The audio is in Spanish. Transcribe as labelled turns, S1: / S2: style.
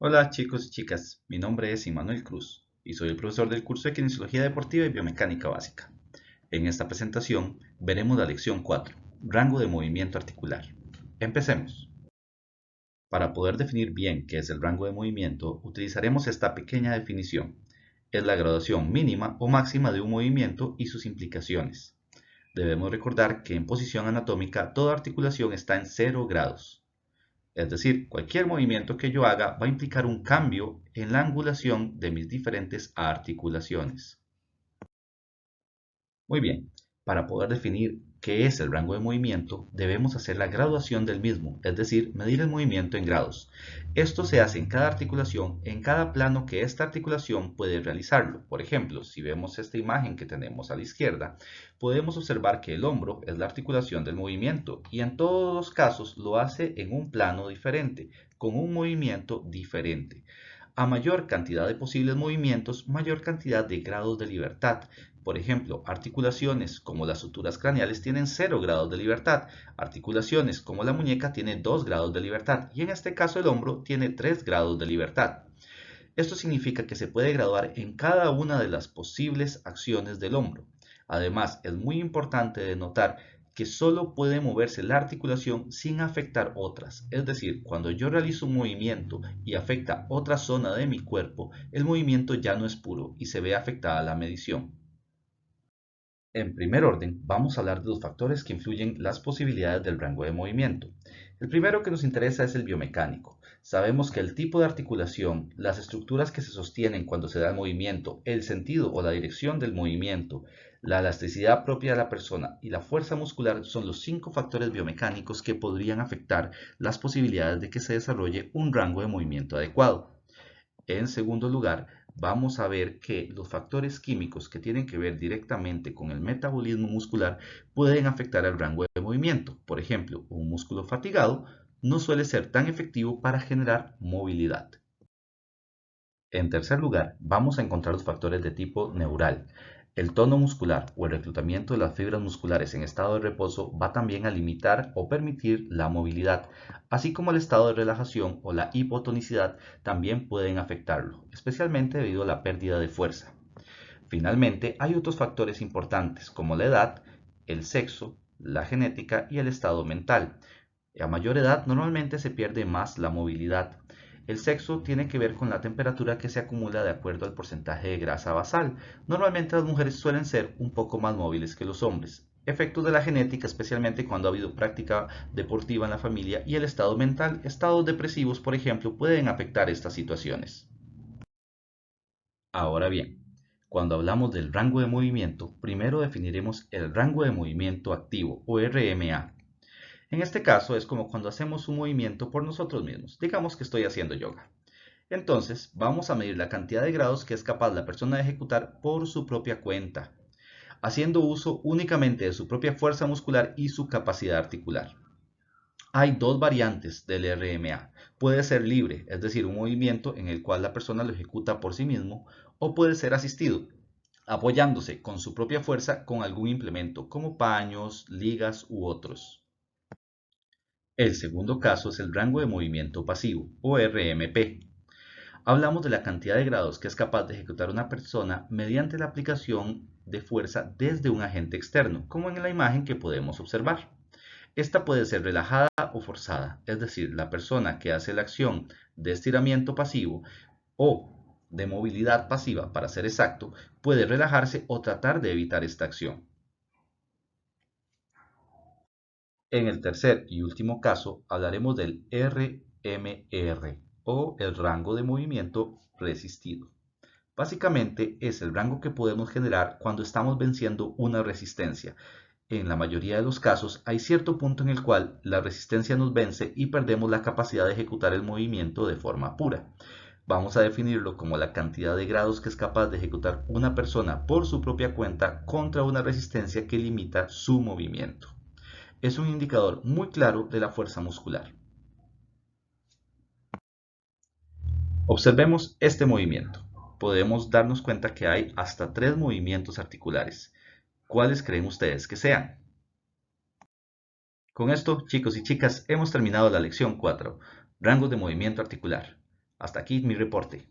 S1: Hola chicos y chicas, mi nombre es Immanuel Cruz y soy el profesor del curso de Kinesiología Deportiva y Biomecánica Básica. En esta presentación veremos la lección 4, rango de movimiento articular. Empecemos. Para poder definir bien qué es el rango de movimiento, utilizaremos esta pequeña definición. Es la graduación mínima o máxima de un movimiento y sus implicaciones. Debemos recordar que en posición anatómica toda articulación está en 0 grados. Es decir, cualquier movimiento que yo haga va a implicar un cambio en la angulación de mis diferentes articulaciones. Muy bien, para poder definir qué es el rango de movimiento, debemos hacer la graduación del mismo, es decir, medir el movimiento en grados. Esto se hace en cada articulación, en cada plano que esta articulación puede realizarlo. Por ejemplo, si vemos esta imagen que tenemos a la izquierda, podemos observar que el hombro es la articulación del movimiento y en todos los casos lo hace en un plano diferente, con un movimiento diferente. A mayor cantidad de posibles movimientos, mayor cantidad de grados de libertad. Por ejemplo, articulaciones como las suturas craneales tienen 0 grados de libertad, articulaciones como la muñeca tienen 2 grados de libertad y en este caso el hombro tiene 3 grados de libertad. Esto significa que se puede graduar en cada una de las posibles acciones del hombro. Además, es muy importante de notar que solo puede moverse la articulación sin afectar otras. Es decir, cuando yo realizo un movimiento y afecta otra zona de mi cuerpo, el movimiento ya no es puro y se ve afectada la medición. En primer orden, vamos a hablar de los factores que influyen las posibilidades del rango de movimiento. El primero que nos interesa es el biomecánico. Sabemos que el tipo de articulación, las estructuras que se sostienen cuando se da el movimiento, el sentido o la dirección del movimiento, la elasticidad propia de la persona y la fuerza muscular son los 5 factores biomecánicos que podrían afectar las posibilidades de que se desarrolle un rango de movimiento adecuado. En segundo lugar, vamos a ver que los factores químicos que tienen que ver directamente con el metabolismo muscular pueden afectar el rango de movimiento. Por ejemplo, un músculo fatigado no suele ser tan efectivo para generar movilidad. En tercer lugar, vamos a encontrar los factores de tipo neural. El tono muscular o el reclutamiento de las fibras musculares en estado de reposo va también a limitar o permitir la movilidad, así como el estado de relajación o la hipotonicidad también pueden afectarlo, especialmente debido a la pérdida de fuerza. Finalmente, hay otros factores importantes como la edad, el sexo, la genética y el estado mental. A mayor edad normalmente se pierde más la movilidad. El sexo tiene que ver con la temperatura que se acumula de acuerdo al porcentaje de grasa basal. Normalmente las mujeres suelen ser un poco más móviles que los hombres. Efectos de la genética, especialmente cuando ha habido práctica deportiva en la familia, y el estado mental, estados depresivos, por ejemplo, pueden afectar estas situaciones. Ahora bien, cuando hablamos del rango de movimiento, primero definiremos el rango de movimiento activo o RMA. En este caso es como cuando hacemos un movimiento por nosotros mismos. Digamos que estoy haciendo yoga. Entonces vamos a medir la cantidad de grados que es capaz la persona de ejecutar por su propia cuenta, haciendo uso únicamente de su propia fuerza muscular y su capacidad articular. Hay dos variantes del RMA. Puede ser libre, es decir, un movimiento en el cual la persona lo ejecuta por sí mismo, o puede ser asistido, apoyándose con su propia fuerza con algún implemento, como paños, ligas u otros. El segundo caso es el rango de movimiento pasivo, o RMP. Hablamos de la cantidad de grados que es capaz de ejecutar una persona mediante la aplicación de fuerza desde un agente externo, como en la imagen que podemos observar. Esta puede ser relajada o forzada, es decir, la persona que hace la acción de estiramiento pasivo o de movilidad pasiva, para ser exacto, puede relajarse o tratar de evitar esta acción. En el tercer y último caso hablaremos del RMR o el rango de movimiento resistido. Básicamente es el rango que podemos generar cuando estamos venciendo una resistencia. En la mayoría de los casos hay cierto punto en el cual la resistencia nos vence y perdemos la capacidad de ejecutar el movimiento de forma pura. Vamos a definirlo como la cantidad de grados que es capaz de ejecutar una persona por su propia cuenta contra una resistencia que limita su movimiento. Es un indicador muy claro de la fuerza muscular. Observemos este movimiento. Podemos darnos cuenta que hay hasta 3 movimientos articulares. ¿Cuáles creen ustedes que sean? Con esto, chicos y chicas, hemos terminado la lección 4, rangos de movimiento articular. Hasta aquí mi reporte.